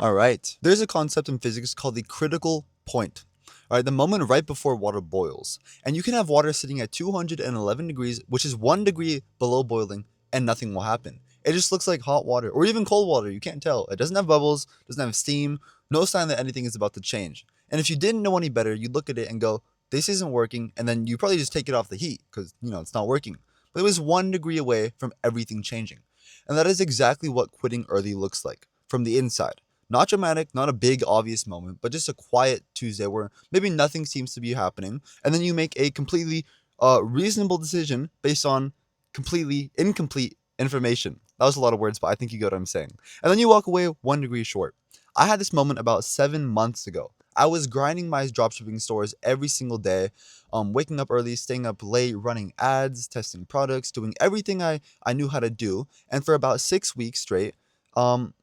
All right. There's a concept in physics called the critical point. All right, the moment right before water boils. And you can have water sitting at 211 degrees, which is 1 degree below boiling, and nothing will happen. It just looks like hot water or even cold water. You can't tell. It doesn't have bubbles, doesn't have steam, no sign that anything is about to change. And if you didn't know any better, you'd look at it and go, this isn't working. And then you probably just take it off the heat because, it's not working. But it was 1 degree away from everything changing. And that is exactly what quitting early looks like from the inside. Not dramatic, not a big obvious moment, but just a quiet Tuesday where maybe nothing seems to be happening, and then you make a completely reasonable decision based on completely incomplete information. That was a lot of words, but I think you get what I'm saying. And then you walk away 1 degree short. I had this moment about 7 months ago. I was grinding my dropshipping stores every single day, waking up early, staying up late, running ads, testing products, doing everything I knew how to do. And for about 6 weeks straight, um,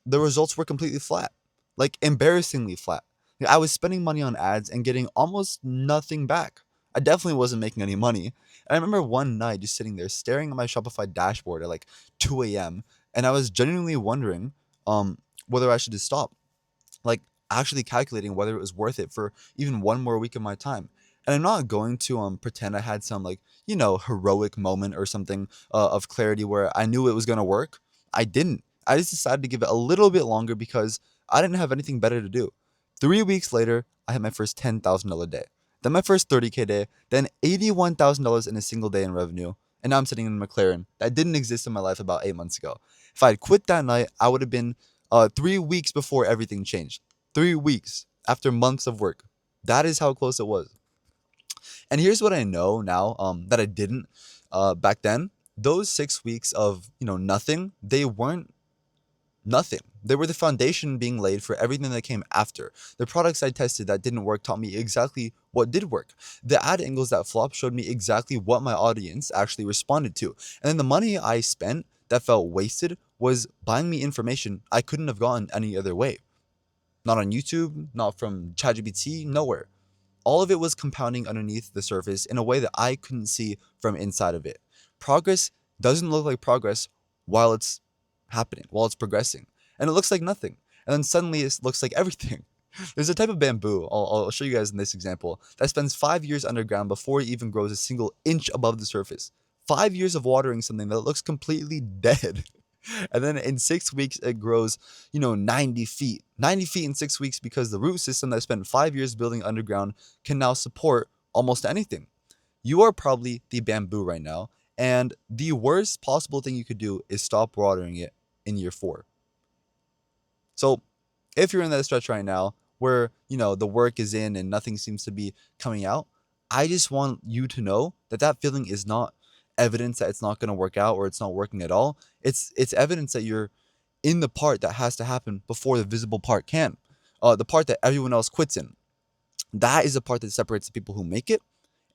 the results were completely flat, like embarrassingly flat. I was spending money on ads and getting almost nothing back. I definitely wasn't making any money. And I remember one night just sitting there staring at my Shopify dashboard at like 2 a.m. and I was genuinely wondering whether I should just stop, like actually calculating whether it was worth it for even one more week of my time. And I'm not going to pretend I had some like, heroic moment or something of clarity where I knew it was going to work. I didn't. I just decided to give it a little bit longer because I didn't have anything better to do. 3 weeks later, I had my first $10,000 day, then my first 30K day, then $81,000 in a single day in revenue. And now I'm sitting in a McLaren that didn't exist in my life about 8 months ago. If I had quit that night, I would have been 3 weeks before everything changed. 3 weeks after months of work. That is how close it was. And here's what I know now that I didn't back then. Those 6 weeks of nothing, they weren't nothing. They were the foundation being laid for everything that came after. The products I tested that didn't work taught me exactly what did work. The ad angles that flopped showed me exactly what my audience actually responded to. And then the money I spent that felt wasted was buying me information I couldn't have gotten any other way. Not on YouTube, not from ChatGPT, nowhere. All of it was compounding underneath the surface in a way that I couldn't see from inside of it. Progress doesn't look like progress while it's happening, while it's progressing. And it looks like nothing. And then suddenly it looks like everything. There's a type of bamboo, I'll show you guys in this example, that spends 5 years underground before it even grows a single inch above the surface. 5 years of watering something that looks completely dead. And then in 6 weeks, it grows, 90 feet. 90 feet in 6 weeks because the root system that spent 5 years building underground can now support almost anything. You are probably the bamboo right now. And the worst possible thing you could do is stop watering it in year 4. So if you're in that stretch right now where, the work is in and nothing seems to be coming out, I just want you to know that that feeling is not evidence that it's not going to work out or it's not working at all. It's evidence that you're in the part that has to happen before the visible part can. The part that everyone else quits in. That is the part that separates the people who make it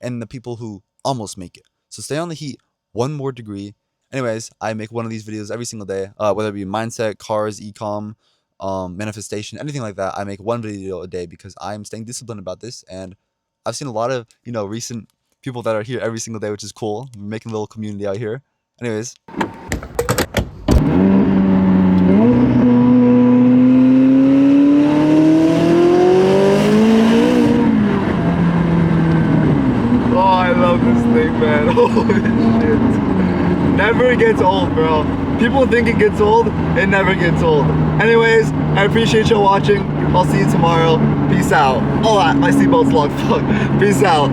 and the people who almost make it. So stay on the heat 1 more degree. Anyways, I make one of these videos every single day, whether it be mindset, cars, ecom, manifestation, anything like that. I make one video a day because I'm staying disciplined about this. And I've seen a lot of, recent people that are here every single day, which is cool. We're making a little community out here. Anyways. Oh, I love this thing, man. Holy shit. Never gets old, bro. People think it gets old, it never gets old. Anyways, I appreciate you watching. I'll see you tomorrow. Peace out. Oh, my seatbelt's locked. Fuck. Peace out.